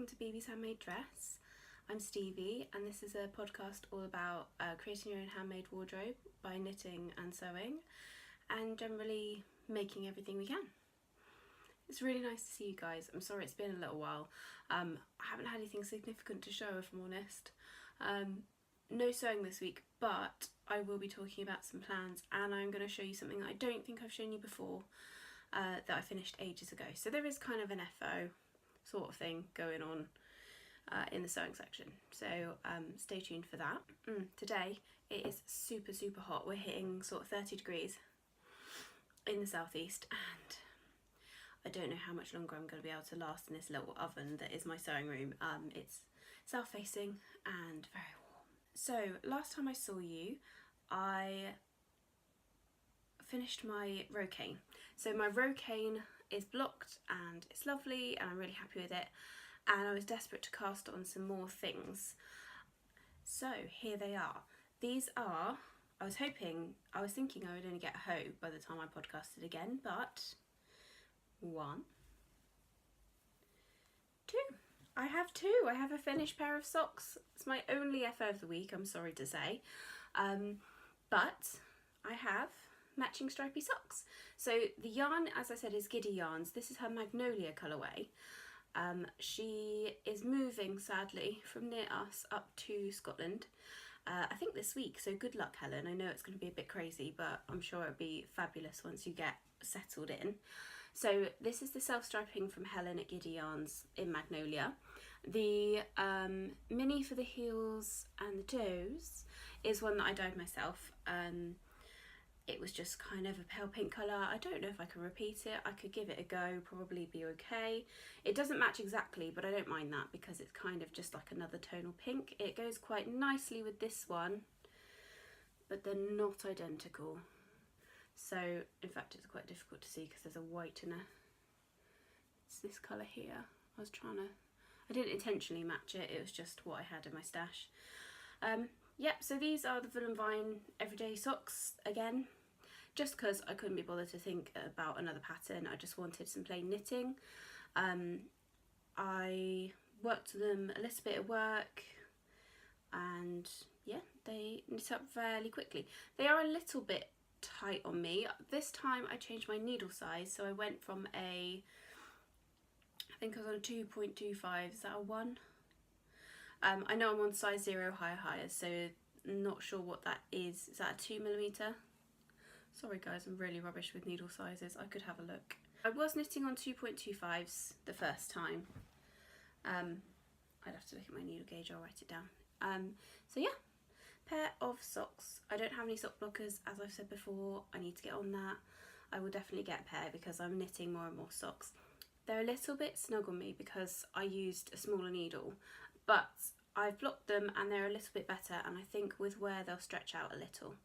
welcome to Beebee's Handmade Dress. I'm Stevie and this is a podcast all about creating your own handmade wardrobe by knitting and sewing and generally making everything we can. It's really nice to see you guys. I'm sorry it's been a little while. I haven't had anything significant to show if I'm honest. No sewing this week, but I will be talking about some plans and I'm going to show you something that I don't think I've shown you before that I finished ages ago. So there is kind of an FO sort of thing going on in the sewing section, so stay tuned for that. Today it is super hot. We're hitting sort of 30 degrees in the southeast and I don't know how much longer I'm going to be able to last in this little oven that is my sewing room. It's south facing and very warm. So last time I saw you I finished my row cane. So my row cane is blocked and it's lovely and I'm really happy with it, and I was desperate to cast on some more things. So here they are. These are, I was thinking I would only get a hoe by the time I podcasted again, but 1, 2. I have 2. I have a finished pair of socks. It's my only FO of the week, I'm sorry to say. But I have matching stripy socks. So the yarn, as I said, is Giddy yarns. This is her Magnolia colourway. She is moving sadly from near us up to Scotland, I think this week, so good luck Helen. I know it's going to be a bit crazy, but I'm sure it'll be fabulous once you get settled in. So this is the self-striping from Helen at Giddy Yarns in Magnolia. The mini for the heels and the toes is one that I dyed myself. It was just kind of a pale pink colour. I don't know if I can repeat it. I could give it a go, probably be okay. It doesn't match exactly, but I don't mind that because it's kind of just like another tonal pink. It goes quite nicely with this one, but they're not identical. So, in fact, it's quite difficult to see because there's a white in it's this colour here. I didn't intentionally match it, it was just what I had in my stash. Yep, so these are the Voolenvine everyday socks again, just because I couldn't be bothered to think about another pattern. I just wanted some plain knitting. I worked them a little bit at work and yeah, they knit up fairly quickly. They are a little bit tight on me. This time I changed my needle size, so I went from I think I was on a 2.25, is that a 1? I know I'm on size 0 higher, so not sure what that is. Is that a 2mm? Sorry guys, I'm really rubbish with needle sizes. I could have a look. I was knitting on 2.25s the first time. I'd have to look at my needle gauge, I'll write it down. So yeah, pair of socks. I don't have any sock blockers, as I've said before. I need to get on that. I will definitely get a pair because I'm knitting more and more socks. They're a little bit snug on me because I used a smaller needle, but I've blocked them and they're a little bit better, and I think with wear they'll stretch out a little.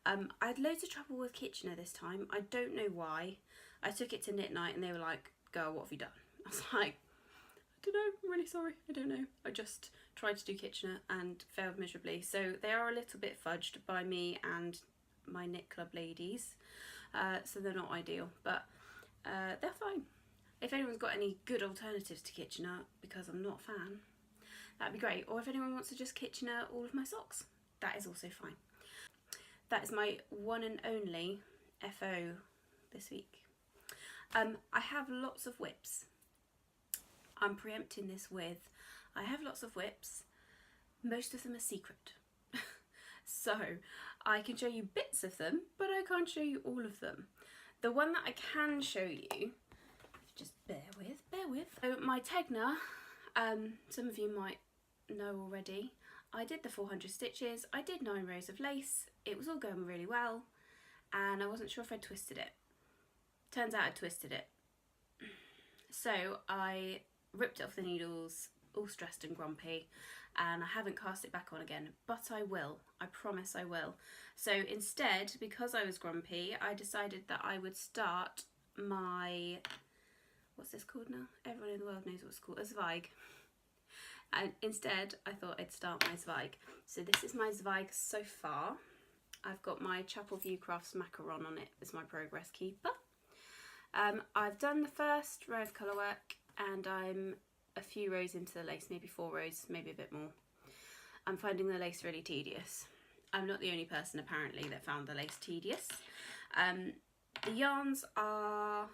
I had loads of trouble with Kitchener this time. I don't know why. I took it to Knit Night and they were like, girl, what have you done? I was like, I don't know, I'm really sorry, I don't know. I just tried to do Kitchener and failed miserably. So they are a little bit fudged by me and my knit club ladies. So they're not ideal, but they're fine. If anyone's got any good alternatives to Kitchener, because I'm not a fan, that'd be great. Or if anyone wants to just Kitchener all of my socks, that is also fine. That is my one and only FO this week. I have lots of whips. I'm preempting this with, I have lots of whips. Most of them are secret. So I can show you bits of them, but I can't show you all of them. The one that I can show you, just bear with. So my Tegna, some of you might know already, I did the 400 stitches, I did 9 rows of lace, it was all going really well, and I wasn't sure if I twisted it. Turns out I twisted it. So I ripped it off the needles, all stressed and grumpy, and I haven't cast it back on again, but I will, I promise I will. So instead, because I was grumpy, I decided that I would start my, what's this called now? Everyone in the world knows what it's called, a Zweig. And instead, I thought I'd start my Zweig. So this is my Zweig so far. I've got my Chapel View Crafts macaron on it as my progress keeper. I've done the first row of colour work and I'm a few rows into the lace, maybe 4 rows, maybe a bit more. I'm finding the lace really tedious. I'm not the only person apparently that found the lace tedious. The yarns are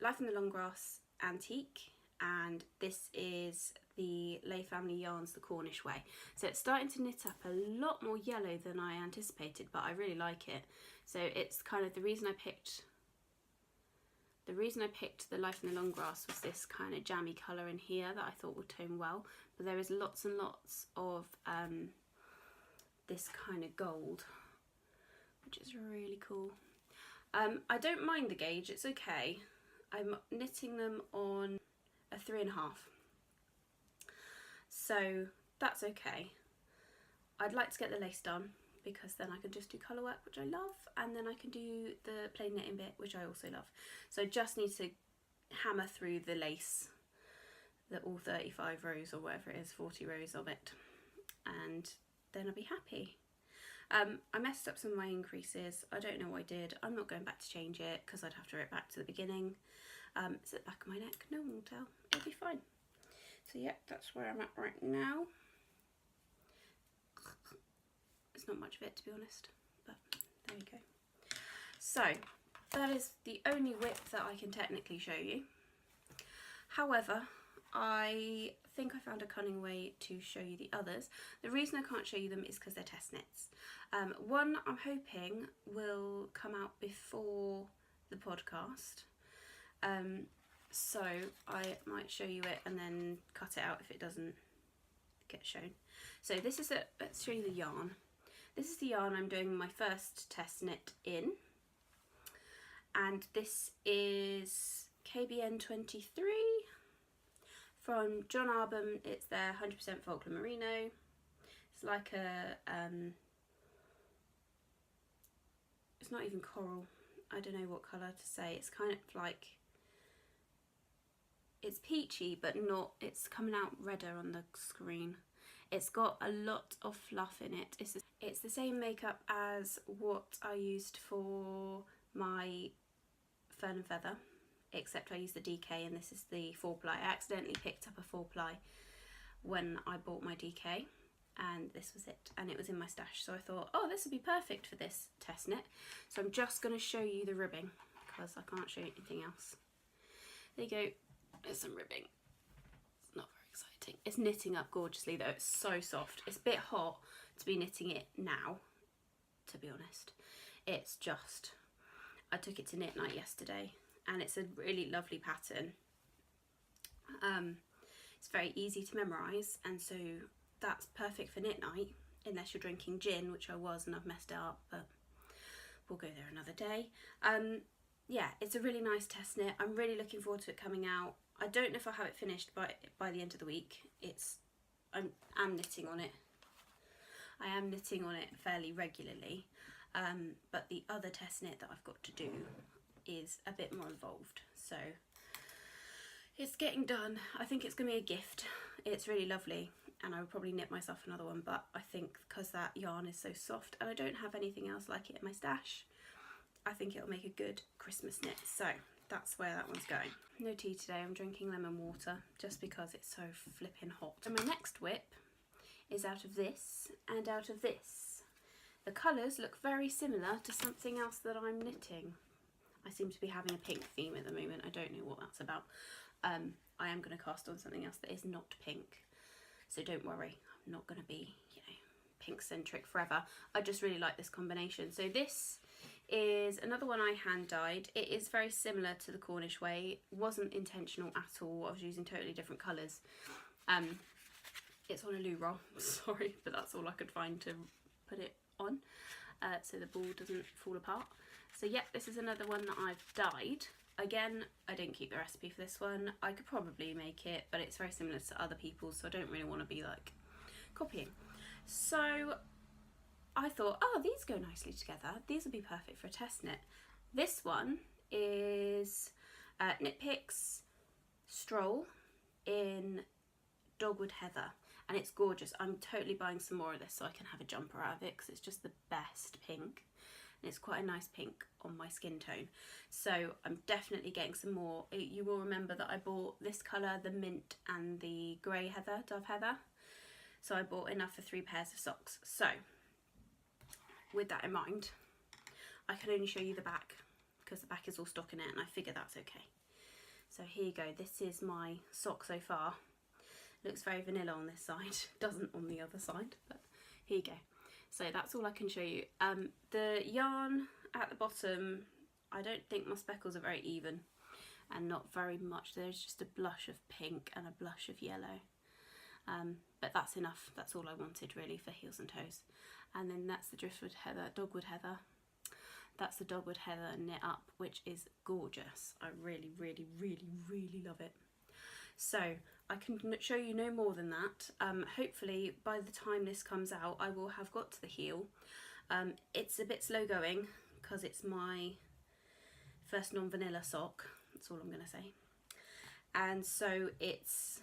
Life in the Long Grass Antique, and this is the Lay Family Yarns the Cornish Way. So it's starting to knit up a lot more yellow than I anticipated, but I really like it. So it's kind of the reason I picked the Life in the Long Grass was this kind of jammy colour in here that I thought would tone well, but there is lots and lots of this kind of gold, which is really cool. I don't mind the gauge, it's okay. I'm knitting them on a 3.5, so that's okay. I'd like to get the lace done because then I can just do colour work, which I love, and then I can do the plain knitting bit, which I also love. So I just need to hammer through the lace, all 35 rows or whatever it is, 40 rows of it, and then I'll be happy. I messed up some of my increases. I don't know what I did. I'm not going back to change it because I'd have to rip back to the beginning. It's at the back of my neck. No one will tell. It'll be fine. So yeah, that's where I'm at right now. It's not much of it, to be honest, but there you go. So that is the only width that I can technically show you. However, I think I found a cunning way to show you the others. The reason I can't show you them is because they're test knits. One I'm hoping will come out before the podcast, so I might show you it and then cut it out if it doesn't get shown. So this is let's show you the yarn. This is the yarn I'm doing my first test knit in, and this is KBN 23 from John Arbon. It's their 100% Falkland Merino. It's like a it's not even coral, I don't know what colour to say. It's kind of like, it's peachy but not, it's coming out redder on the screen. It's got a lot of fluff in it. It's the same makeup as what I used for my Fern and Feather, except I used the DK and this is the 4-ply. I accidentally picked up a 4-ply when I bought my DK, and this was it, and it was in my stash, so I thought, oh, this would be perfect for this test knit. So I'm just going to show you the ribbing because I can't show you anything else. There you go, there's some ribbing. It's not very exciting. It's knitting up gorgeously though. It's so soft. It's a bit hot to be knitting it now, to be honest. It's just, I took it to knit night yesterday and it's a really lovely pattern. It's very easy to memorise, and so that's perfect for knit night, unless you're drinking gin, which I was and I've messed it up, but we'll go there another day. Yeah, it's a really nice test knit. I'm really looking forward to it coming out. I don't know if I'll have it finished by the end of the week. I'm knitting on it. I am knitting on it fairly regularly, but the other test knit that I've got to do is a bit more involved, so it's getting done. I think it's going to be a gift. It's really lovely, and I would probably knit myself another one, but I think because that yarn is so soft and I don't have anything else like it in my stash, I think it'll make a good Christmas knit. So that's where that one's going. No tea today, I'm drinking lemon water just because it's so flipping hot. And my next whip is out of this and out of this. The colours look very similar to something else that I'm knitting. I seem to be having a pink theme at the moment. I don't know what that's about. I am going to cast on something else that is not pink, so don't worry, I'm not going to be, you know, pink centric forever. I just really like this combination. So this is another one I hand dyed. It is very similar to the Cornish Way. It wasn't intentional at all. I was using totally different colours. It's on a loo roll, sorry, but that's all I could find to put it on, so the ball doesn't fall apart. So yeah, this is another one that I've dyed. Again, I didn't keep the recipe for this one. I could probably make it, but it's very similar to other people's, so I don't really want to be like copying. So I thought, oh, these go nicely together. These would be perfect for a test knit. This one is Knitpicks Stroll in Dogwood Heather, and it's gorgeous. I'm totally buying some more of this so I can have a jumper out of it because it's just the best pink. and it's quite a nice pink on my skin tone. So I'm definitely getting some more. You will remember that I bought this colour, the mint and the grey heather, dove heather. So I bought enough for 3 pairs of socks. So with that in mind, I can only show you the back because the back is all stockinette, and I figure that's okay. So here you go, this is my sock so far. Looks very vanilla on this side, doesn't on the other side, but here you go. So that's all I can show you. The yarn at the bottom, I don't think my speckles are very even, and not very much. There's just a blush of pink and a blush of yellow. But that's enough, that's all I wanted really for heels and toes. And then that's the driftwood heather, dogwood heather. That's the dogwood heather knit up, which is gorgeous. I really, really, really, really love it. So I can show you no more than that. Hopefully by the time this comes out, I will have got to the heel. It's a bit slow going because it's my first non-vanilla sock. That's all I'm going to say. And so it's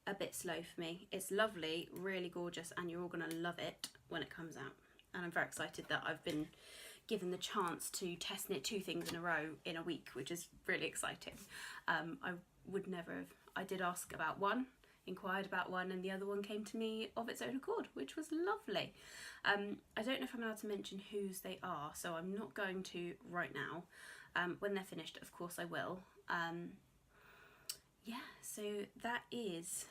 a bit slow for me. It's lovely, really gorgeous, and you're all going to love it when it comes out. And I'm very excited that I've been given the chance to test knit 2 things in a row in a week, which is really exciting. I would never have, I did ask about one, inquired about one, and the other one came to me of its own accord, which was lovely. I don't know if I'm allowed to mention whose they are, so I'm not going to right now. When they're finished, of course I will. Yeah, so that is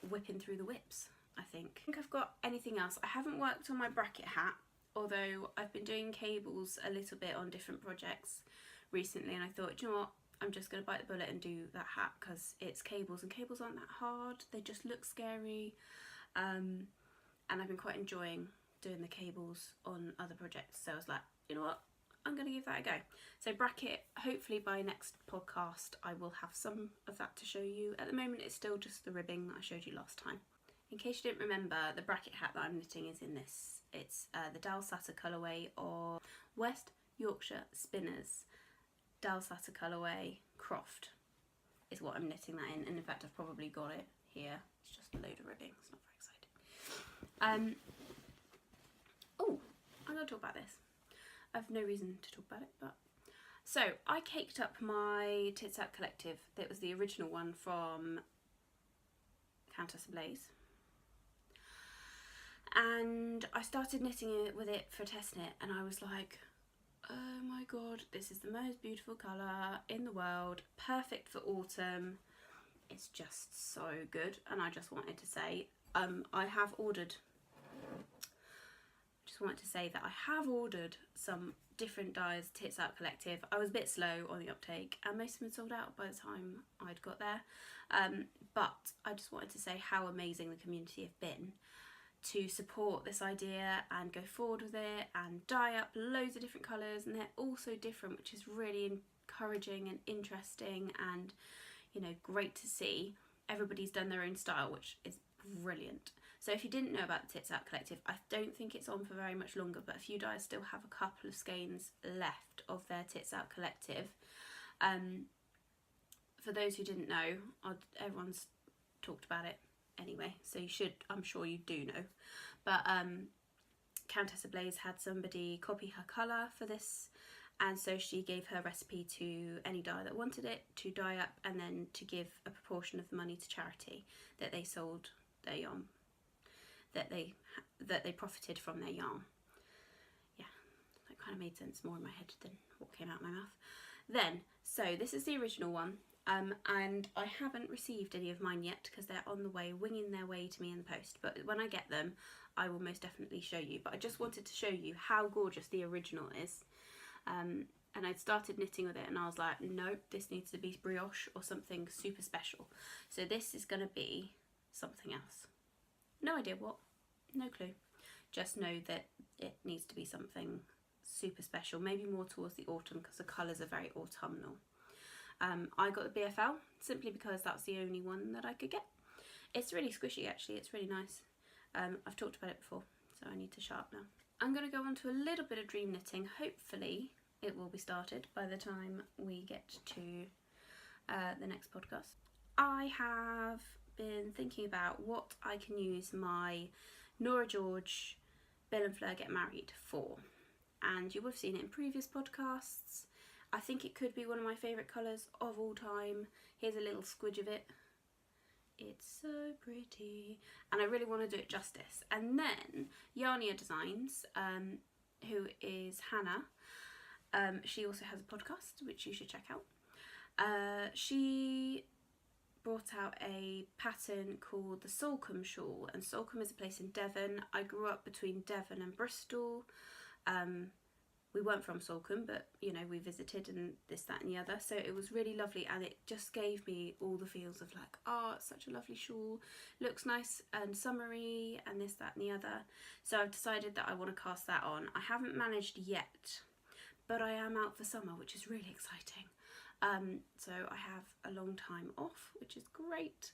whipping through the whips, I think. I've got anything else. I haven't worked on my bracket hat, although I've been doing cables a little bit on different projects recently, and I thought, you know what, I'm just going to bite the bullet and do that hat because it's cables, and cables aren't that hard. They just look scary, and I've been quite enjoying doing the cables on other projects, so I was like, you know what, I'm going to give that a go. So bracket, hopefully by next podcast I will have some of that to show you. At the moment it's still just the ribbing that I showed you last time. In case you didn't remember, the bracket hat that I'm knitting is in this. It's the Dalsata colourway or West Yorkshire Spinners Dalsata colourway Croft is what I'm knitting that in, and in fact I've probably got it here. It's just a load of ribbing, it's not very exciting. Oh, I'm going to talk about this. I've no reason to talk about it, but... So, I caked up my Tits Out Collective. That was the original one from Countess Ablaze. And I started knitting it with it for test knit, and I was like, oh my god, this is the most beautiful colour in the world, perfect for autumn. It's just so good, and I just wanted to say, I have ordered that I have ordered some different dyes, Tits Out Collective. I was a bit slow on the uptake, and most of them had sold out by the time I'd got there. But I just wanted to say how amazing the community have been to support this idea and go forward with it and dye up loads of different colours, and they're all so different, which is really encouraging and interesting and, you know, great to see. Everybody's done their own style, which is brilliant. So if you didn't know about the Tits Out Collective, I don't think it's on for very much longer, but a few dyes still have a couple of skeins left of their Tits Out Collective. For those who didn't know, everyone's talked about it anyway, so you should, I'm sure you do know. But Countess Ablaze had somebody copy her colour for this, and so she gave her recipe to any dye that wanted it to dye up, and then to give a proportion of the money to charity that they sold their yarn, that they profited from their yarn. Yeah, that kind of made sense more in my head than what came out of my mouth. Then, so this is the original one, and I haven't received any of mine yet because they're on the way, winging their way to me in the post, but when I get them I will most definitely show you. But I just wanted to show you how gorgeous the original is. And I'd started knitting with it and I was like, nope, this needs to be brioche or something super special. So this is going to be something else. No idea what, no clue. Just know that it needs to be something super special, maybe more towards the autumn because the colours are very autumnal. I got the BFL simply because that's the only one that I could get. It's really squishy actually, it's really nice. I've talked about it before, so I need to shut up now. I'm going to go on to a little bit of dream knitting. Hopefully it will be started by the time we get to the next podcast. I have been thinking about what I can use my Nora George Bill and Fleur Get Married for. and you would have seen it in previous podcasts. I think it could be one of my favourite colours of all time. Here's a little squidge of it. It's so pretty, and I really want to do it justice. And then Yarnia Designs, who is Hannah, she also has a podcast which you should check out. She brought out a pattern called the Salcombe shawl, and Salcombe is a place in Devon. I grew up between Devon and Bristol. We weren't from Salcombe, but you know, we visited and this, that and the other, so it was really lovely, and it just gave me all the feels of like, oh, it's such a lovely shawl, looks nice and summery and this, that and the other. So I've decided that I want to cast that on. I haven't managed yet, but I am out for summer, which is really exciting. So I have a long time off, which is great,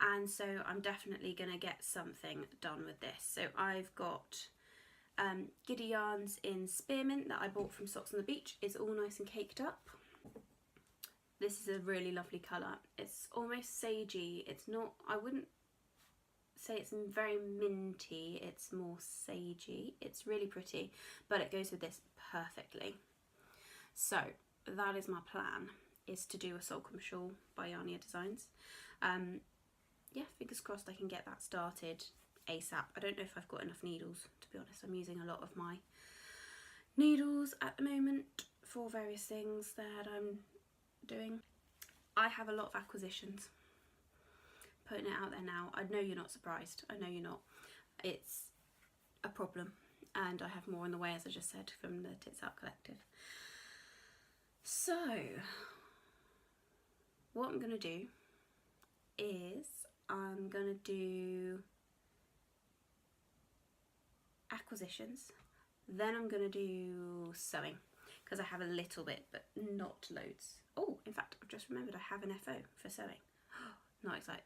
and so I'm definitely going to get something done with this. So I've got Giddy yarns in spearmint that I bought from Socks on the Beach. It's all nice and caked up. This is a really lovely colour. It's almost sagey. It's not, I wouldn't say it's very minty, it's more sagey. It's really pretty, but it goes with this perfectly. So that is my plan, is to do a Salcombe shawl by Yarnia Designs. Yeah, fingers crossed I can get that started ASAP. I don't know if I've got enough needles, to be honest. I'm using a lot of my needles at the moment for various things that I'm doing. I have a lot of acquisitions. Putting it out there now. I know you're not surprised. I know you're not. It's a problem, and I have more in the way, as I just said, from the Tits Out Collective. So what I'm going to do is I'm going to do acquisitions, then I'm going to do sewing, because I have a little bit but not loads. Oh, in fact, I've just remembered I have an FO for sewing. Not excited.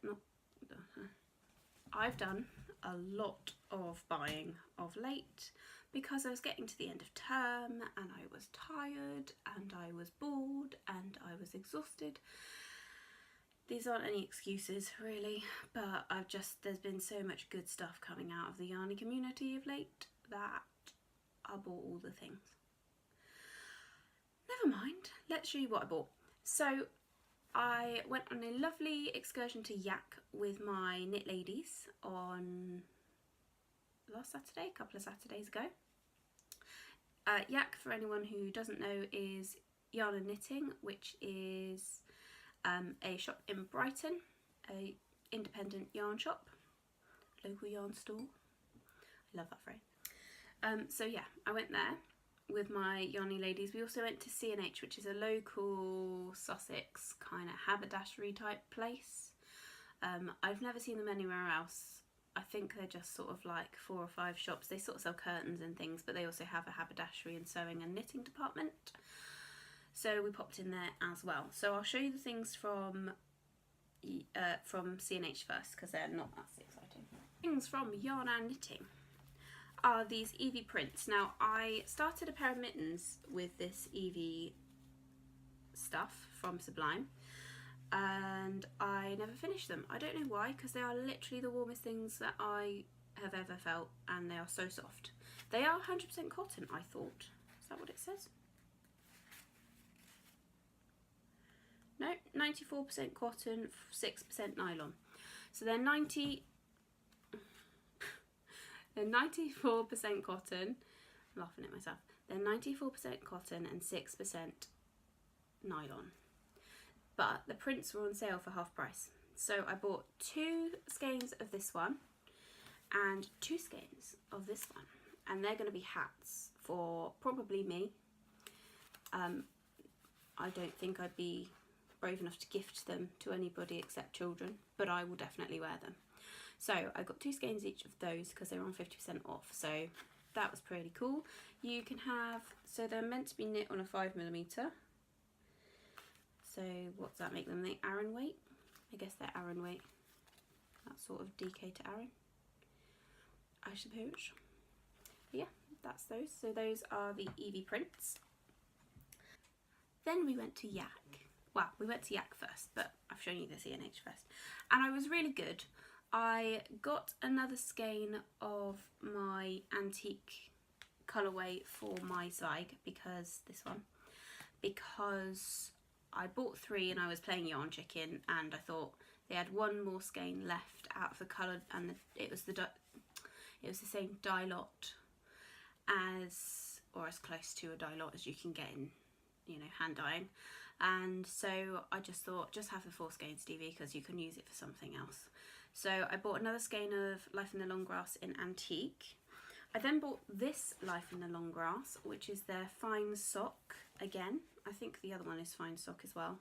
I've done a lot of buying of late because I was getting to the end of term and I was tired and I was bored and I was exhausted. These aren't any excuses really, but there's been so much good stuff coming out of the yarny community of late that I bought all the things. Never mind, let's show you what I bought. So I went on a lovely excursion to Yak with my knit ladies on last Saturday, a couple of Saturdays ago. Yak, for anyone who doesn't know, is Yarn and Knitting, which is a shop in Brighton, a independent yarn shop, local yarn store. I love that phrase. So yeah, I went there with my yarny ladies. We also went to C&H, which is a local Sussex kind of haberdashery type place. I've never seen them anywhere else. I think they're just sort of like 4 or 5 shops. They sort of sell curtains and things, but they also have a haberdashery and sewing and knitting department. So we popped in there as well. So I'll show you the things from C&H first, because they're not as exciting. Things from Yarn and Knitting are these Evie prints. Now, I started a pair of mittens with this Evie stuff from Sublime, and I never finished them. I don't know why, because they are literally the warmest things that I have ever felt, and they are so soft. They are 100% cotton, I thought. Is that what it says? No, 94% cotton, 6% nylon. So they're 94% cotton. I'm laughing at myself. They're 94% cotton and 6% nylon. But the prints were on sale for half price. So I bought 2 skeins of this one and 2 skeins of this one. And they're going to be hats for probably me. I don't think I'd be brave enough to gift them to anybody except children, but I will definitely wear them. So I got 2 skeins each of those because they were on 50% off, so that was pretty cool. You can have, so they're meant to be knit on a 5mm. So what's that make them? The Aran weight? I guess they're Aran weight. That sort of DK to Aran, I suppose. But yeah, that's those. So those are the Evie prints. Then we went to Yak. Well, we went to Yak first, but I've shown you the C&H first. And I was really good. I got another skein of my antique colourway for my Zweig, because this one, because I bought 3 and I was playing Yarn Chicken, and I thought they had one more skein left out of the colour, and it was the same dye lot as, or as close to a dye lot as you can get in, you know, hand dyeing. And so I just thought, just have the 4 skeins, Stevie, because you can use it for something else. So I bought another skein of Life in the Long Grass in Antique. I then bought this Life in the Long Grass, which is their fine sock again. I think the other one is fine sock as well.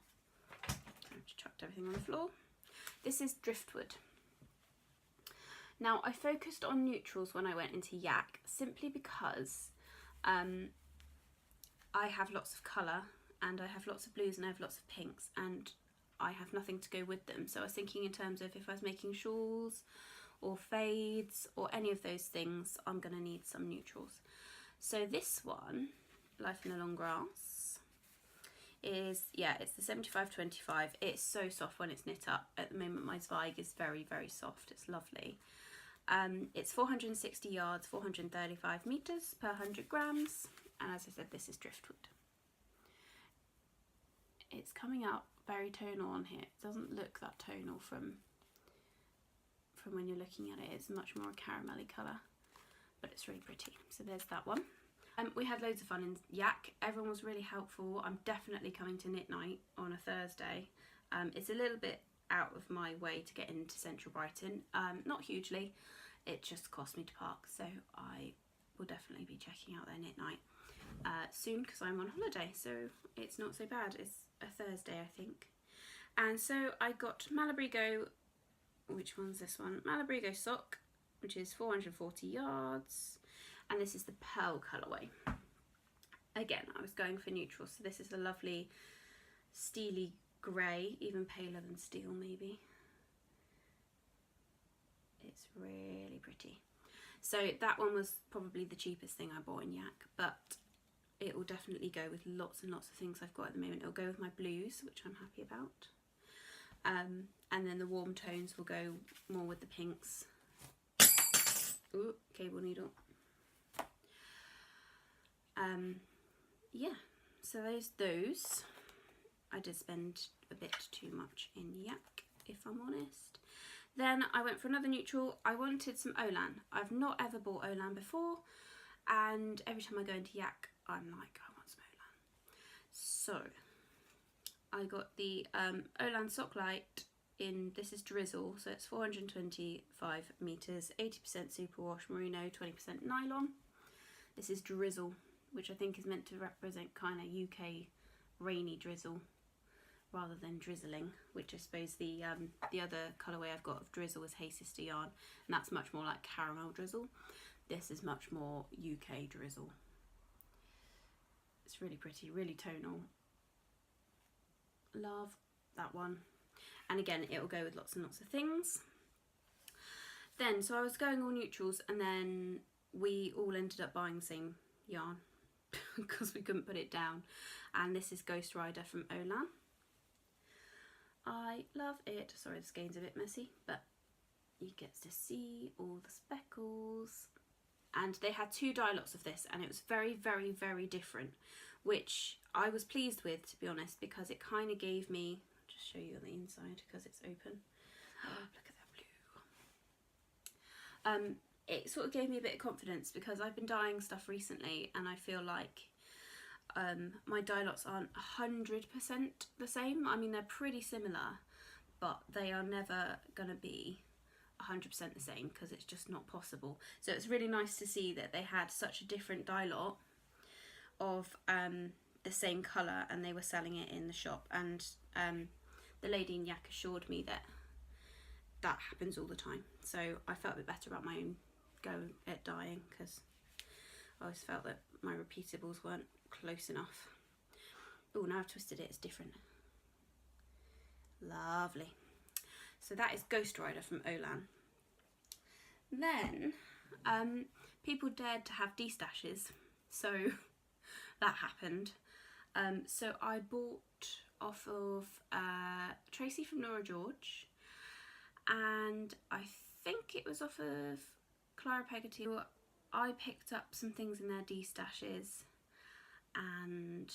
I've chucked everything on the floor. This is Driftwood. Now, I focused on neutrals when I went into Yak, simply because I have lots of colour, and I have lots of blues, and I have lots of pinks, and I have nothing to go with them. So I was thinking in terms of if I was making shawls or fades or any of those things, I'm going to need some neutrals. So this one, Life in the Long Grass, is, yeah, it's the 75-25. It's so soft when it's knit up. At the moment my Zweig is very, very soft. It's lovely. It's 460 yards, 435 metres per 100 grams. And as I said, this is Driftwood. It's coming out very tonal on here. It doesn't look that tonal from when you're looking at it. It's much more a caramelly colour, but it's really pretty. So there's that one. We had loads of fun in Yak. Everyone was really helpful. I'm definitely coming to Knit Night on a Thursday. It's a little bit out of my way to get into central Brighton. Not hugely. It just cost me to park, so I will definitely be checking out their Knit Night soon, because I'm on holiday, so it's not so bad. It's a Thursday, I think. And so I got Malabrigo, which one's this one? Malabrigo sock, which is 440 yards, and this is the Pearl colourway. Again, I was going for neutral, so this is a lovely steely grey, even paler than steel maybe. It's really pretty. So that one was probably the cheapest thing I bought in Yak, but it will definitely go with lots and lots of things I've got at the moment. It'll go with my blues, which I'm happy about. And then the warm tones will go more with the pinks. Ooh, cable needle. Yeah, so those. I did spend a bit too much in Yak, if I'm honest. Then I went for another neutral. I wanted some Olan. I've not ever bought Olan before, and every time I go into Yak, I'm like, I want some Olan. So I got the Olan Sock Light in, this is Drizzle, so it's 425 metres, 80% superwash merino, 20% nylon. This is Drizzle, which I think is meant to represent kind of UK rainy drizzle rather than drizzling, which I suppose the other colourway I've got of Drizzle is Hey Sister yarn, and that's much more like caramel drizzle. This is much more UK drizzle. It's really pretty, really tonal. Love that one. And again, it will go with lots and lots of things. Then, so I was going all neutrals, and then we all ended up buying the same yarn because we couldn't put it down. And this is Ghost Rider from Olan. I love it. Sorry, the skein's a bit messy, but you get to see all the speckles. And they had 2 dye lots of this, and it was very, very, very different, which I was pleased with, to be honest, because it kind of gave me, I'll just show you on the inside because it's open. Oh, look at that blue. It sort of gave me a bit of confidence, because I've been dyeing stuff recently, and I feel like my dye lots aren't 100% the same. I mean, they're pretty similar, but they are never going to be 100% the same, because it's just not possible. So it's really nice to see that they had such a different dye lot of the same colour, and they were selling it in the shop. And the lady in Yak assured me that that happens all the time. So I felt a bit better about my own go at dyeing, because I always felt that my repeatables weren't close enough. Oh, now I've twisted it, it's different. Lovely. So that is Ghost Rider from Olan. Then people dared to have destashes, so that happened. So I bought off of Tracy from Nora George, and I think it was off of Clara Peggotty. I picked up some things in their Destashes and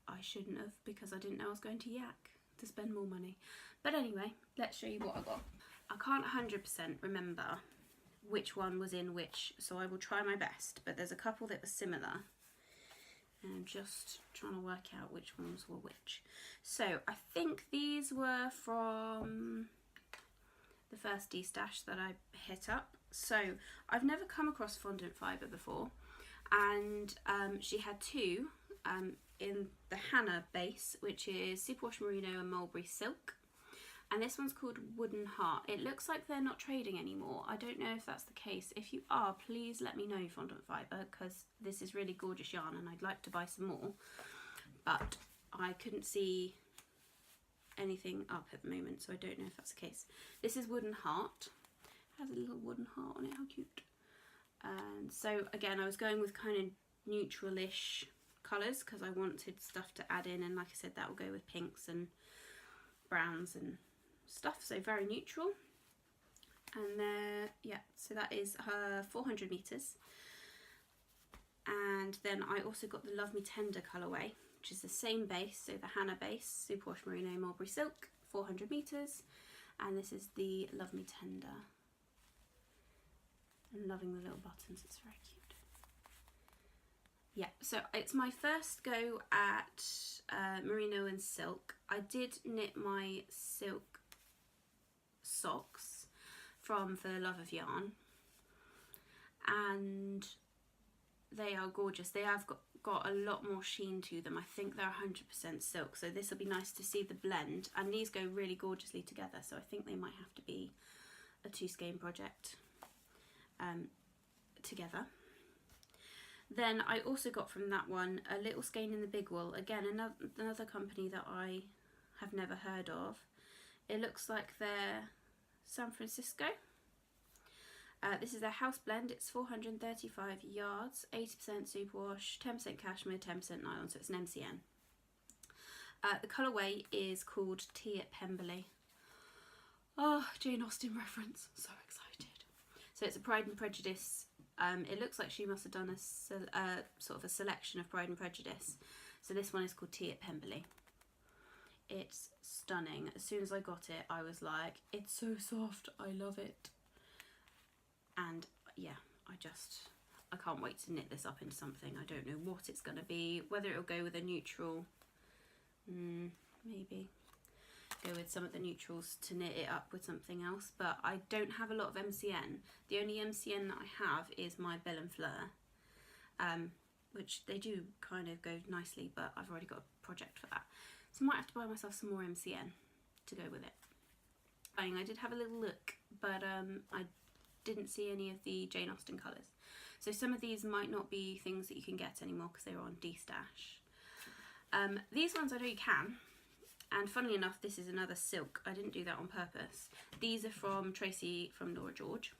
I shouldn't have, because I didn't know I was going to Yak to spend more money. But anyway, let's show you what I got. I can't 100% remember which one was in which, so I will try my best, but there's a couple that were similar and I'm just trying to work out which ones were which. So I think these were from the first Destash that I hit up. So I've never come across fondant fibre before, and she had two in the Hannah base, which is Superwash Merino and Mulberry Silk, and this one's called Wooden Heart. It looks like they're not trading anymore. I don't know if that's the case. If you are, please let me know, fondant fibre, because this is really gorgeous yarn and I'd like to buy some more, but I couldn't see anything up at the moment, so I don't know if that's the case. This is Wooden Heart. It has a little wooden heart on it, how cute. And so again, I was going with kind of neutral-ish colours because I wanted stuff to add in, and like I said, that will go with pinks and browns and stuff, so very neutral. And there, yeah, so that is her 400 metres. And then I also got the Love Me Tender colourway, which is the same base, so the Hannah base, Superwash Merino Mulberry Silk, 400 metres, and this is the Love Me Tender. I'm loving the little buttons, it's very cute. Yeah, so it's my first go at merino and silk. I did knit my silk socks from For the Love of Yarn, and they are gorgeous. They have got a lot more sheen to them. I think they're 100% silk, so this will be nice to see the blend, and these go really gorgeously together, so I think they might have to be a 2-skein project together. Then I also got from that one a little skein in the Big Wool, again another company that I have never heard of. It looks like they're San Francisco. This is their house blend. It's 435 yards, 80% superwash, 10% cashmere, 10% nylon, so it's an MCN. The colourway is called Tea at Pemberley. Oh, Jane Austen reference, so excited. So it's a Pride and Prejudice. It looks like she must have done a sort of a selection of Pride and Prejudice. So this one is called Tea at Pemberley. It's stunning. As soon as I got it, I was like, it's so soft, I love it. And yeah, I can't wait to knit this up into something. I don't know what it's going to be, whether it'll go with a neutral, maybe go with some of the neutrals to knit it up with something else, but I don't have a lot of MCN. The only MCN that I have is my Belle and Fleur, which they do kind of go nicely, but I've already got a project for that. So I might have to buy myself some more MCN to go with it. I did have a little look, but I didn't see any of the Jane Austen colours. So some of these might not be things that you can get anymore because they were on Destash. These ones I know you can, and funnily enough, this is another silk. I didn't do that on purpose. These are from Tracy from Laura George.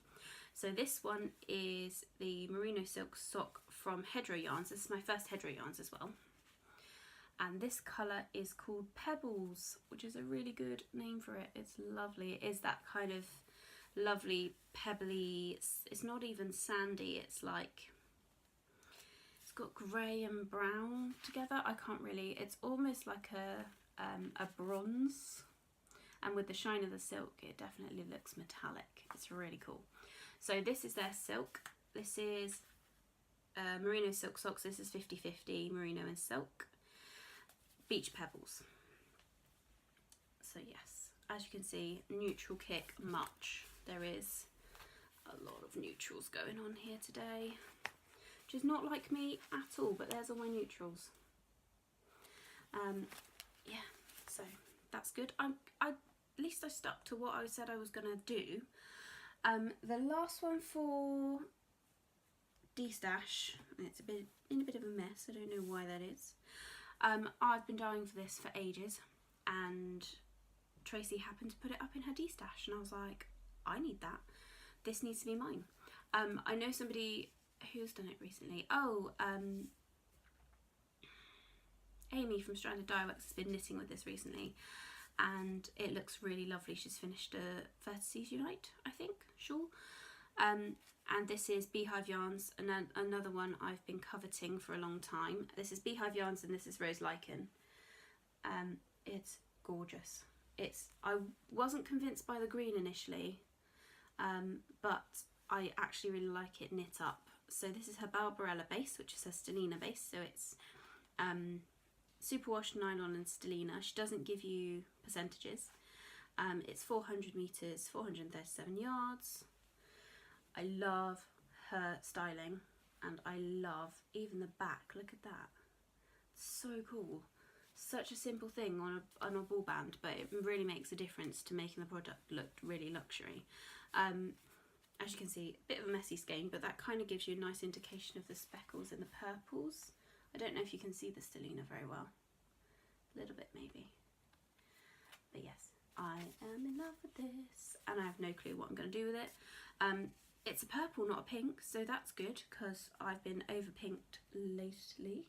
So this one is the Merino Silk Sock from Hedgerow Yarns. This is my first Hedgerow Yarns as well. And this colour is called Pebbles, which is a really good name for it. It's lovely. It is that kind of lovely pebbly, it's not even sandy, it's like, it's got grey and brown together. I can't really, it's almost like a bronze, and with the shine of the silk it definitely looks metallic. It's really cool. So this is their silk. This is Merino Silk Socks. This is 50-50 Merino and silk. Beach Pebbles. So yes, as you can see, neutral kick much. There is a lot of neutrals going on here today, which is not like me at all, but there's all my neutrals. Yeah, so that's good. At least I stuck to what I said I was going to do. The last one for Destash, it's in a bit of a mess, I don't know why that is. I've been dying for this for ages, and Tracy happened to put it up in her Destash, and I was like, I need that. This needs to be mine. I know somebody who's done it recently. Oh, Amy from Stranded Dyeworks has been knitting with this recently, and it looks really lovely. She's finished a Vertices Unite, I think, shawl. And this is Beehive Yarns, and then another one I've been coveting for a long time. This is Beehive Yarns and this is Rose Lichen. It's gorgeous. I wasn't convinced by the green initially, but I actually really like it knit up. So this is her Barbarella base, which is her Stellina base. So it's superwash, nylon and Stellina. She doesn't give you percentages. It's 400 metres, 437 yards. I love her styling, and I love even the back. Look at that. So cool. Such a simple thing on a ball band, but it really makes a difference to making the product look really luxury. As you can see, a bit of a messy skein, but that kind of gives you a nice indication of the speckles and the purples. I don't know if you can see the Stellina very well. A little bit maybe. But yes, I am in love with this, and I have no clue what I'm going to do with it. It's a purple, not a pink, so that's good because I've been over pinked lately.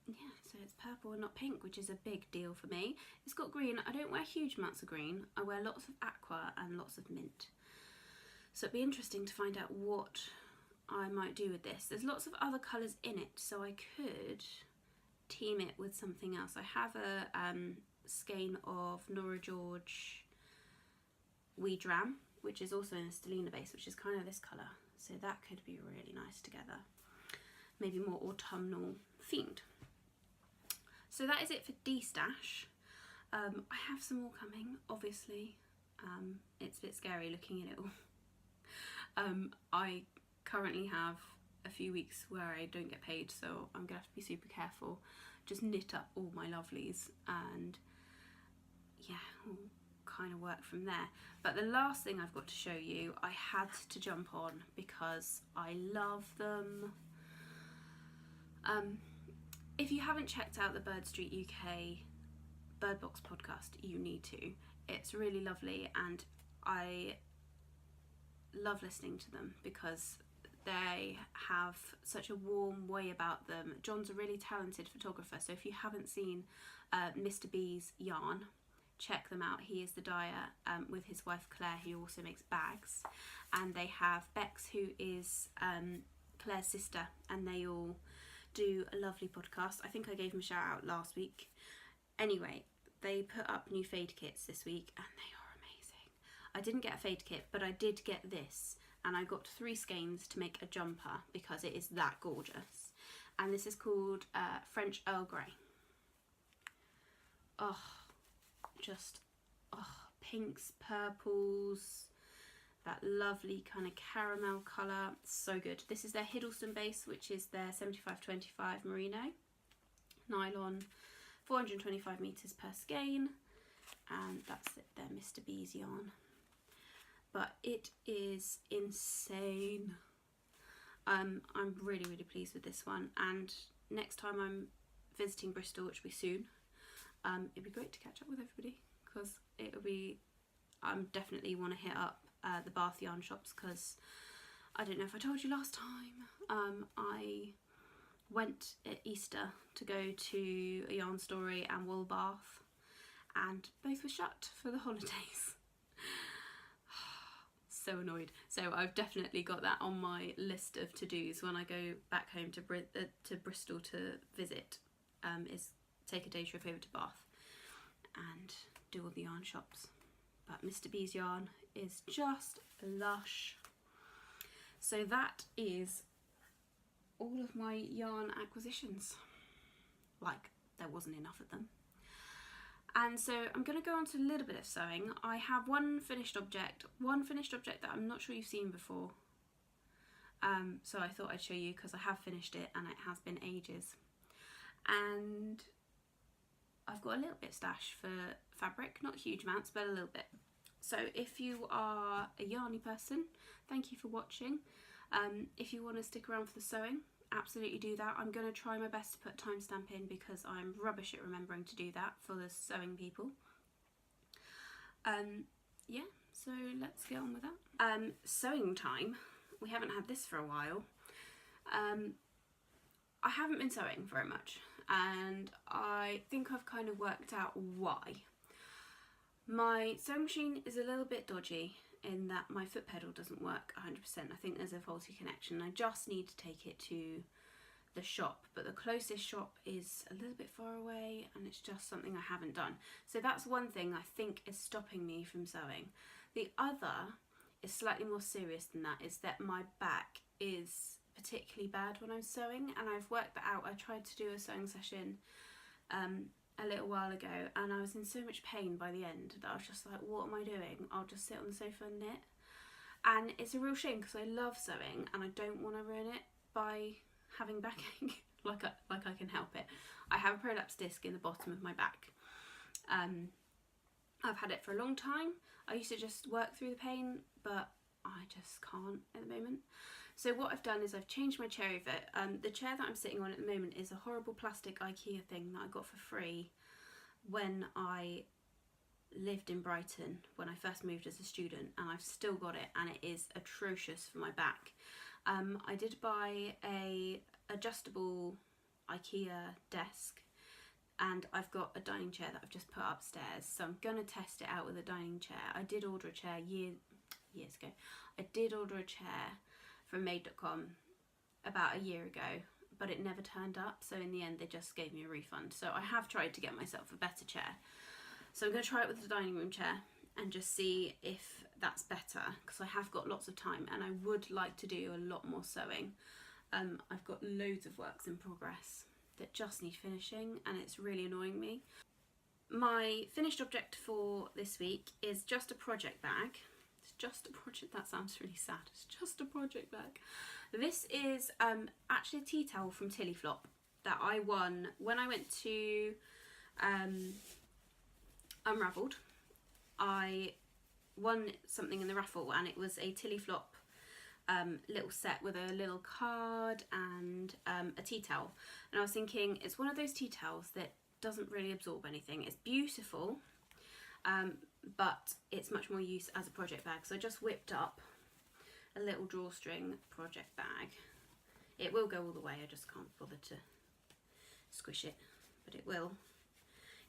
Yeah, so it's purple and not pink, which is a big deal for me. It's got green. I don't wear huge amounts of green. I wear lots of aqua and lots of mint. So it'd be interesting to find out what I might do with this. There's lots of other colours in it, so I could team it with something else. I have a skein of Nora George Wee Dram, which is also in a Stellina base, which is kind of this colour. So that could be really nice together. Maybe more autumnal themed. So that is it for Destash. I have some more coming, obviously. It's a bit scary looking at it all. I currently have a few weeks where I don't get paid, so I'm gonna have to be super careful. Just knit up all my lovelies and yeah, we'll kind of work from there. But the last thing I've got to show you, I had to jump on because I love them. If you haven't checked out the Bird Street UK Bird Box podcast, you need to. It's really lovely, and I love listening to them because they have such a warm way about them. John's a really talented photographer, so if you haven't seen Mr. B's yarn, check them out. He is the dyer with his wife Claire, who also makes bags, and they have Bex, who is Claire's sister, and they all do a lovely podcast. I think I gave them a shout out last week. Anyway, they put up new fade kits this week and they are amazing. I didn't get a fade kit, but I did get this, and I got 3 skeins to make a jumper because it is that gorgeous. And this is called French Earl Grey. Oh, just pinks, purples, that lovely kind of caramel colour. So good. This is their Hiddleston base, which is their 75/25 merino nylon, 425 metres per skein, and that's it, their Mr. B's yarn. But it is insane. I'm really pleased with this one, and next time I'm visiting Bristol, which will be soon, it'd be great to catch up with everybody, because it'll be, definitely want to hit up the Bath yarn shops, because I don't know if I told you last time, I went at Easter to go to a Yarn Story and Wool Bath, and both were shut for the holidays. So annoyed. So I've definitely got that on my list of to-dos when I go back home to Bristol to visit, is take a day trip over to Bath and do all the yarn shops. But Mr. B's yarn is just lush. So that is all of my yarn acquisitions. Like, there wasn't enough of them. And so I'm going to go on to a little bit of sewing. I have one finished object that I'm not sure you've seen before. So I thought I'd show you because I have finished it and it has been ages. And I've got a little bit stash for fabric, not huge amounts, but a little bit. So if you are a yarny person, thank you for watching. If you want to stick around for the sewing, absolutely do that. I'm going to try my best to put a timestamp in because I'm rubbish at remembering to do that for the sewing people. Yeah, so let's get on with that. Sewing time. We haven't had this for a while. I haven't been sewing very much, and I think I've kind of worked out why. My sewing machine is a little bit dodgy in that my foot pedal doesn't work 100%. I think there's a faulty connection. I just need to take it to the shop, but the closest shop is a little bit far away and it's just something I haven't done. So that's one thing I think is stopping me from sewing. The other is slightly more serious than that, is that my back is particularly bad when I'm sewing, and I've worked that out. I tried to do a sewing session a little while ago and I was in so much pain by the end that I was just like, what am I doing? I'll just sit on the sofa and knit. And it's a real shame because I love sewing and I don't want to ruin it by having backache like I can help it. I have a prolapse disc in the bottom of my back. I've had it for a long time. I used to just work through the pain, but I just can't at the moment. So what I've done is I've changed my chair over. The chair that I'm sitting on at the moment is a horrible plastic IKEA thing that I got for free when I lived in Brighton when I first moved as a student, and I've still got it and it is atrocious for my back. I did buy a adjustable IKEA desk, and I've got a dining chair that I've just put upstairs, so I'm gonna test it out with a dining chair. I did order a chair years ago. I did order a chair from made.com about a year ago, but it never turned up, so in the end they just gave me a refund. So I have tried to get myself a better chair. So I'm going to try it with the dining room chair and just see if that's better, because I have got lots of time and I would like to do a lot more sewing. I've got loads of works in progress that just need finishing and it's really annoying me. My finished object for this week is just a project bag. It's just a project, that sounds really sad. It's just a project bag. This is actually a tea towel from Tilly Flop that I won when I went to Unravelled. I won something in the raffle and it was a Tilly Flop little set with a little card and a tea towel. And I was thinking, it's one of those tea towels that doesn't really absorb anything. It's beautiful, but it's much more use as a project bag. So I just whipped up a little drawstring project bag. It will go all the way, I just can't bother to squish it, but it will.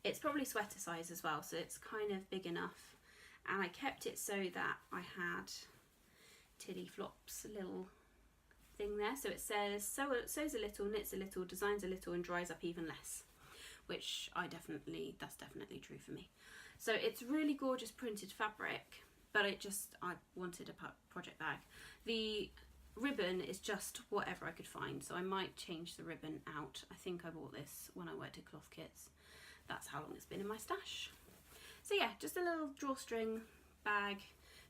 It's probably sweater size as well, so it's kind of big enough. And I kept it so that I had Tilly Flop's little thing there. So it says, sews a little, knits a little, designs a little and dries up even less. Which that's definitely true for me. So it's really gorgeous printed fabric, but I wanted a project bag. The ribbon is just whatever I could find, so I might change the ribbon out. I think I bought this when I worked at Cloth Kits. That's how long it's been in my stash. So yeah, just a little drawstring bag.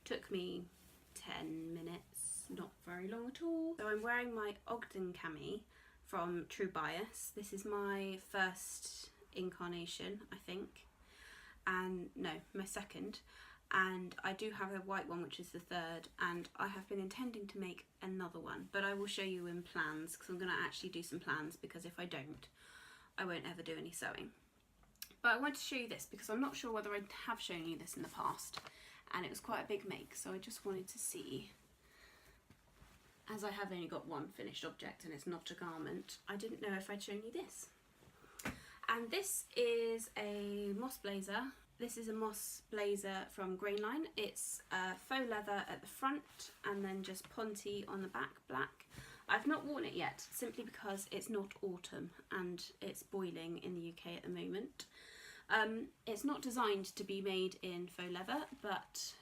Took me 10 minutes, not very long at all. So I'm wearing my Ogden cami from True Bias. This is my first incarnation, I think. And no, my second. And I do have a white one, which is the third, and I have been intending to make another one, but I will show you in plans, because I'm going to actually do some plans, because if I don't, I won't ever do any sewing. But I want to show you this because I'm not sure whether I have shown you this in the past, and it was quite a big make, so I just wanted to see, as I have only got one finished object and it's not a garment, I didn't know if I'd shown you this. And this is a moss blazer. This is a moss blazer from Line. It's faux leather at the front and then just Ponte on the back, black. I've not worn it yet, simply because it's not autumn and it's boiling in the UK at the moment. It's not designed to be made in faux leather, but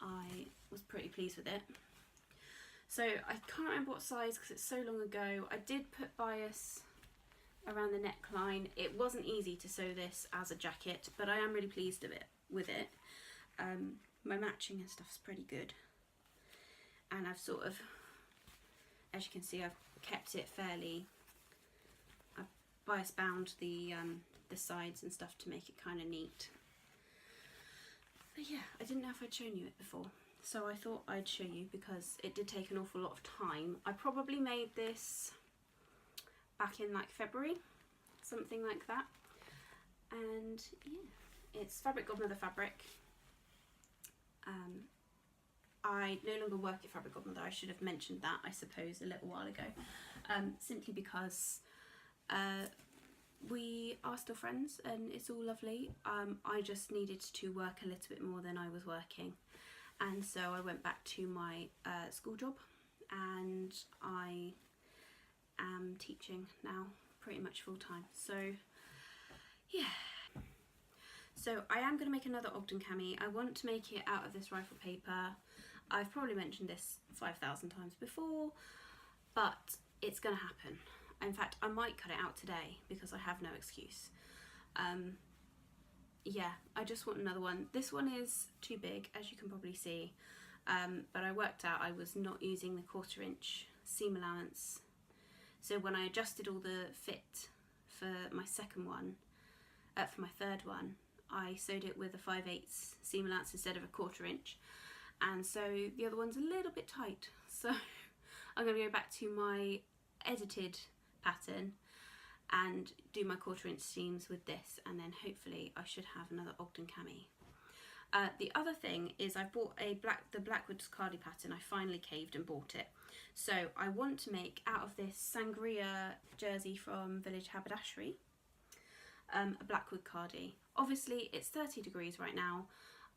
I was pretty pleased with it. So I can't remember what size because it's so long ago. I did put bias around the neckline. It wasn't easy to sew this as a jacket, but I am really pleased with it. My matching and stuff's pretty good. And I've sort of, as you can see, I've kept it fairly, I've bias bound the sides and stuff to make it kind of neat. But yeah, I didn't know if I'd shown you it before, so I thought I'd show you because it did take an awful lot of time. I probably made this back in like February, something like that. And yeah, it's Fabric Godmother fabric. I no longer work at Fabric Godmother. I should have mentioned that, I suppose, a little while ago, simply because we are still friends and it's all lovely. I just needed to work a little bit more than I was working, and so I went back to my school job, and I am teaching now pretty much full time. So yeah. So I am going to make another Ogden cami. I want to make it out of this rifle paper. I've probably mentioned this 5,000 times before, but it's going to happen. In fact, I might cut it out today because I have no excuse. Yeah, I just want another one. This one is too big, as you can probably see, but I worked out I was not using the 1/4 inch seam allowance. So when I adjusted all the fit for my second one, for my third one, I sewed it with a 5/8 seam allowance instead of a 1/4 inch, and so the other one's a little bit tight. So I'm going to go back to my edited pattern and do my 1/4 inch seams with this, and then hopefully I should have another Ogden cami. The other thing is I bought the Blackwood's Cardi pattern. I finally caved and bought it. So I want to make out of this sangria jersey from Village Haberdashery a Blackwood cardi. Obviously it's 30 degrees right now.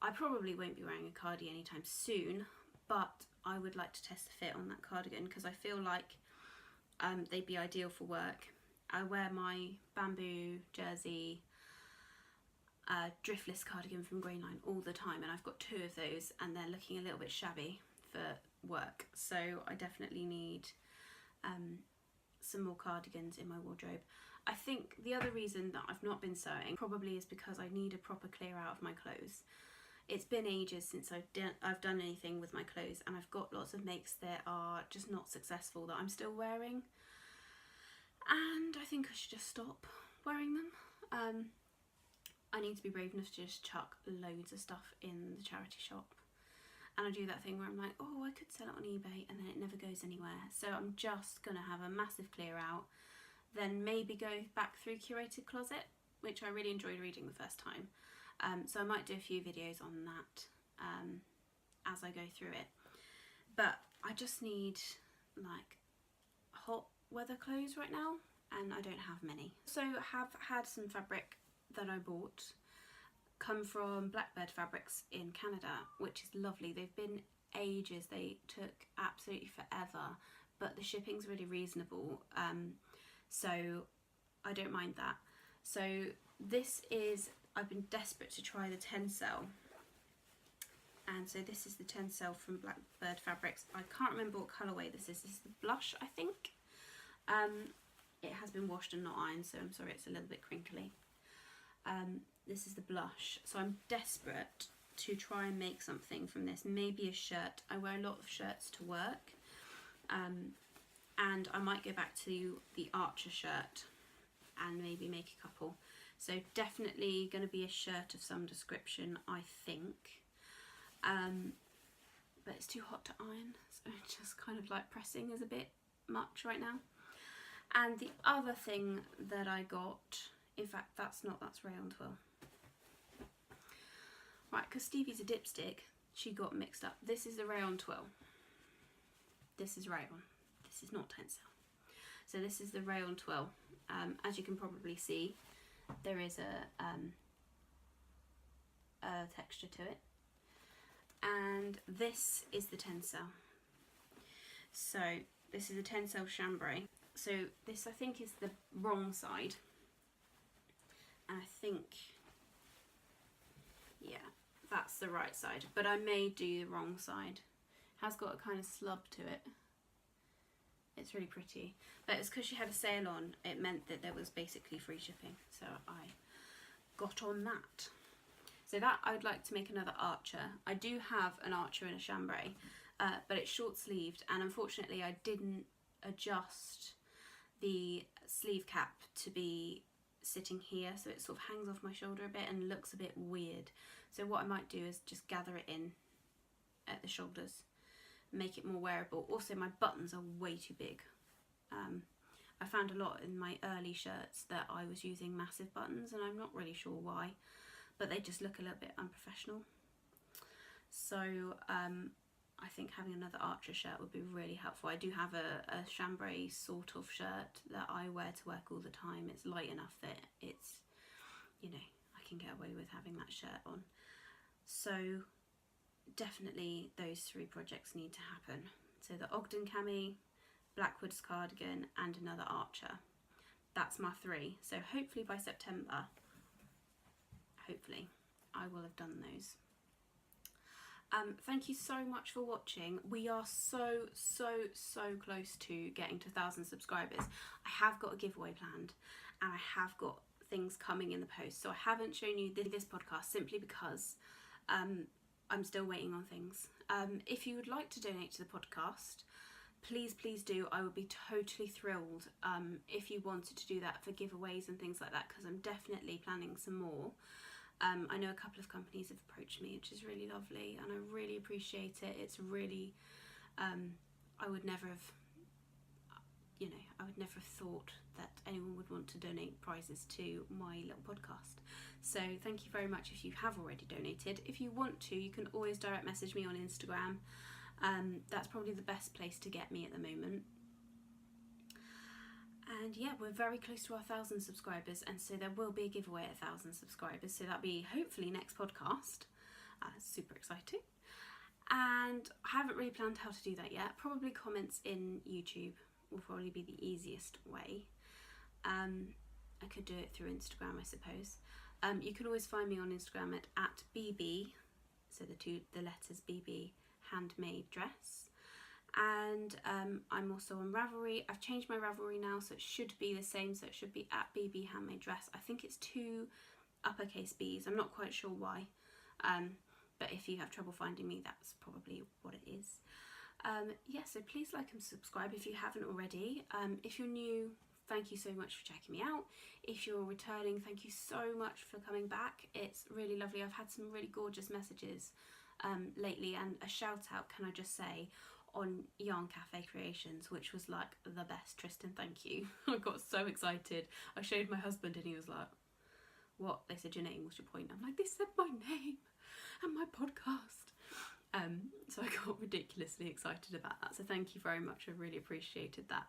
I probably won't be wearing a cardi anytime soon, but I would like to test the fit on that cardigan because I feel like they'd be ideal for work. I wear my bamboo jersey driftless cardigan from Line all the time, and I've got 2 of those and they're looking a little bit shabby for work, so I definitely need some more cardigans in my wardrobe. I think the other reason that I've not been sewing probably is because I need a proper clear out of my clothes. It's been ages since I've done anything with my clothes, and I've got lots of makes that are just not successful that I'm still wearing, and I think I should just stop wearing them. I need to be brave enough to just chuck loads of stuff in the charity shop, and I do that thing where I'm like, oh, I could sell it on eBay, and then it never goes anywhere. So I'm just gonna have a massive clear out, then maybe go back through Curated closet, which I really enjoyed reading the first time. So I might do a few videos on that as I go through it. But I just need like hot weather clothes right now, and I don't have many. So have had some fabric that I bought come from Blackbird Fabrics in Canada, which is lovely. They've been ages. They took absolutely forever, but the shipping's really reasonable, so I don't mind that. So this is, I've been desperate to try the tencel, and so this is the tencel from Blackbird Fabrics. I can't remember what colourway this is. This is the blush, I think. It has been washed and not ironed, so I'm sorry it's a little bit crinkly. This is the blush, so I'm desperate to try and make something from this. Maybe a shirt. I wear a lot of shirts to work, and I might go back to the Archer shirt and maybe make a couple. So definitely going to be a shirt of some description, I think, but it's too hot to iron, so just kind of like pressing is a bit much right now. And the other thing that I got, in fact that's rayon twill, right, because Stevie's a dipstick, she got mixed up. This is the rayon twill, this is rayon, this is not tencel. So this is the rayon twill. As you can probably see, there is a texture to it, and this is the tencel. So this is a tencel chambray. So this I think is the wrong side, and I think, yeah, that's the right side, but I may do the wrong side. It has got a kind of slub to it. It's really pretty, but it's because she had a sale on, it meant that there was basically free shipping, so I got on that. So that, I would like to make another Archer. I do have an Archer and a chambray, but it's short sleeved, and unfortunately I didn't adjust the sleeve cap to be sitting here, so it sort of hangs off my shoulder a bit and looks a bit weird. So what I might do is just gather it in at the shoulders, make it more wearable. Also my buttons are way too big. I found a lot in my early shirts that I was using massive buttons, and I'm not really sure why, but they just look a little bit unprofessional. So I think having another Archer shirt would be really helpful. I do have a chambray sort of shirt that I wear to work all the time. It's light enough that it's, you know, I can get away with having that shirt on. So definitely those 3 projects need to happen. So the Ogden cami, Blackwood's cardigan and another Archer. That's my 3. So hopefully by September, hopefully, I will have done those. Thank you so much for watching. We are so close to getting to 1,000 subscribers. I have got a giveaway planned and I have got things coming in the post. So I haven't shown you this podcast simply because I'm still waiting on things. If you would like to donate to the podcast, please do. I would be totally thrilled if you wanted to do that for giveaways and things like that, because I'm definitely planning some more. I know a couple of companies have approached me, which is really lovely, and I really appreciate it. It's really, I would never have, you know, I would never have thought that anyone would want to donate prizes to my little podcast. So thank you very much if you have already donated. If you want to, you can always direct message me on Instagram. That's probably the best place to get me at the moment. And yeah, we're very close to our 1,000 subscribers, and so there will be a giveaway at 1,000 subscribers. So that'll be hopefully next podcast. Super exciting. And I haven't really planned how to do that yet. Probably comments in YouTube will probably be the easiest way. I could do it through Instagram, I suppose. You can always find me on Instagram at Beebee, so the letters Beebee Handmade Dress. And I'm also on Ravelry. I've changed my Ravelry now, so it should be the same. So it should be at Beebee Handmade Dress. I think it's 2 uppercase B's. I'm not quite sure why. But if you have trouble finding me, that's probably what it is. Yeah, so please like and subscribe if you haven't already. If you're new, thank you so much for checking me out. If you're returning, thank you so much for coming back. It's really lovely. I've had some really gorgeous messages lately, and a shout out, can I just say, on Yarn Cafe Creations, which was like the best. Tristan, thank you. I got so excited. I showed my husband and he was like, what? They said, your name, what's your point? I'm like, they said my name and my podcast. So I got ridiculously excited about that. So thank you very much. I really appreciated that.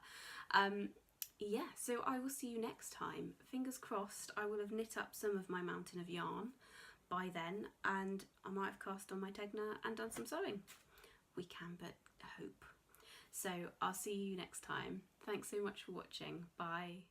Yeah, so I will see you next time. Fingers crossed I will have knit up some of my mountain of yarn by then, and I might have cast on my Tegna and done some sewing. We can but hope. So I'll see you next time. Thanks so much for watching. Bye.